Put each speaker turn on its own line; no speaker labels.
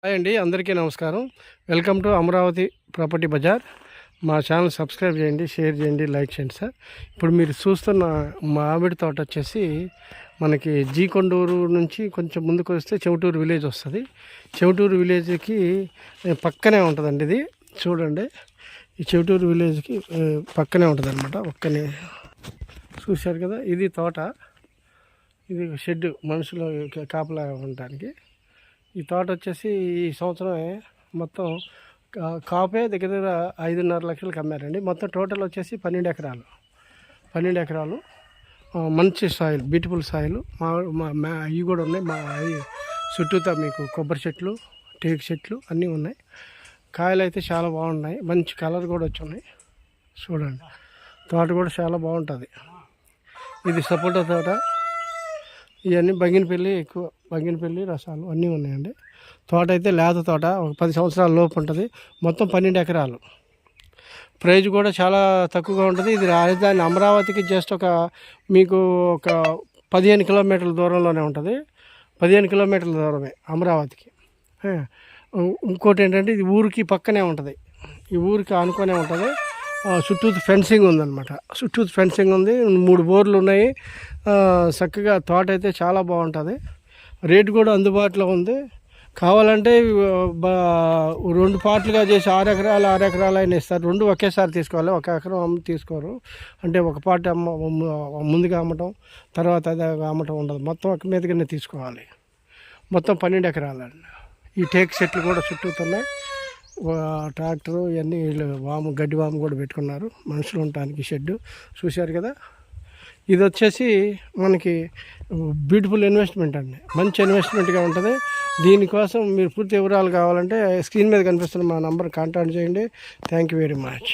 Hi అండి, అందరికీ నమస్కారం. Welcome to Amaravati property bazaar. మా ఛానల్ సబ్స్క్రైబ్ చేయండి, షేర్ చేయండి, లైక్ చేయండి సార్. ఇప్పుడు మీరు చూస్తున్న మామిడి తోట వచ్చేసి మనకి జీకొండూరు నుంచి కొంచెం ముందుకు వస్తే చెవిటూరు విలేజ్ వస్తుంది. చెవిటూరు విలేజ్కి పక్కనే ఉంటుందండి ఇది. చూడండి, ఈ చెవిటూరు విలేజ్కి పక్కనే ఉంటుంది అనమాట. పక్కనే చూశారు కదా, ఇది తోట. ఇది షెడ్, మనుషులు కాపలా ఉండడానికి. ఈ తోట వచ్చేసి ఈ సంవత్సరం మొత్తం కాపే దగ్గర 5.5 లక్షలకు అమ్మారండి. మొత్తం టోటల్ వచ్చేసి 12 ఎకరాలు మంచి సాయిల్, బ్యూటిఫుల్ సాయిల్. ఇవి కూడా ఉన్నాయి. మా చుట్టూతా మీకు కొబ్బరి చెట్లు, టేకు చెట్లు అన్నీ ఉన్నాయి. కాయలు అయితే చాలా బాగున్నాయి, మంచి కలర్ కూడా వచ్చి ఉన్నాయి. చూడండి, తోట కూడా చాలా బాగుంటుంది. ఇది సపోటా తోట. ఇవన్నీ బంగినపల్లి, ఎక్కువ బంగినపల్లి రసాలు అన్నీ ఉన్నాయండి. తోట అయితే లేత తోట, ఒక 10 సంవత్సరాల లోపు ఉంటుంది. మొత్తం 12 ఎకరాలు. ప్రైజ్ కూడా చాలా తక్కువగా ఉంటుంది. ఇది రాజధాని అమరావతికి జస్ట్ మీకు ఒక 15 కిలోమీటర్ల దూరంలోనే ఉంటుంది. 15 కిలోమీటర్ల దూరమే అమరావతికి. ఇంకోటి ఏంటంటే, ఇది ఊరికి పక్కనే ఉంటుంది. ఈ ఊరికి ఆనుకొనే ఉంటుంది. చుట్టూ ఫెన్సింగ్ ఉందన్నమాట. చుట్టూ ఫెన్సింగ్ ఉంది, 3 బోర్లు ఉన్నాయి. చక్కగా తోట అయితే చాలా బాగుంటుంది. రేటు కూడా అందుబాటులో ఉంది. కావాలంటే 2 పార్ట్లుగా చేసి 6 ఎకరాలు అయినా ఇస్తారు. 2 ఒకేసారి తీసుకోవాలి, 1 ఎకరం తీసుకోరు. అంటే ఒక పార్ట్ ముందుగా అమ్మటం, తర్వాత అది అమ్మటం ఉండదు. మొత్తం ఒక మీదగానే తీసుకోవాలి. మొత్తం 12 ఎకరాలండి. ఈ టేక్ చెట్లు కూడా చుట్టూతున్నాయి. ట్రాక్టరు ఇవన్నీ గడ్డి వాము కూడా పెట్టుకున్నారు, మనుషులు ఉండటానికి షెడ్. చూశారు కదా, ఇది వచ్చేసి మనకి బ్యూటిఫుల్ ఇన్వెస్ట్మెంట్ అండి. మంచి ఇన్వెస్ట్మెంట్గా ఉంటుంది. దీనికోసం మీరు పూర్తి వివరాలు కావాలంటే స్క్రీన్ మీద కనిపిస్తున్న మా నంబర్ కాంటాక్ట్ చేయండి. Thank you very much.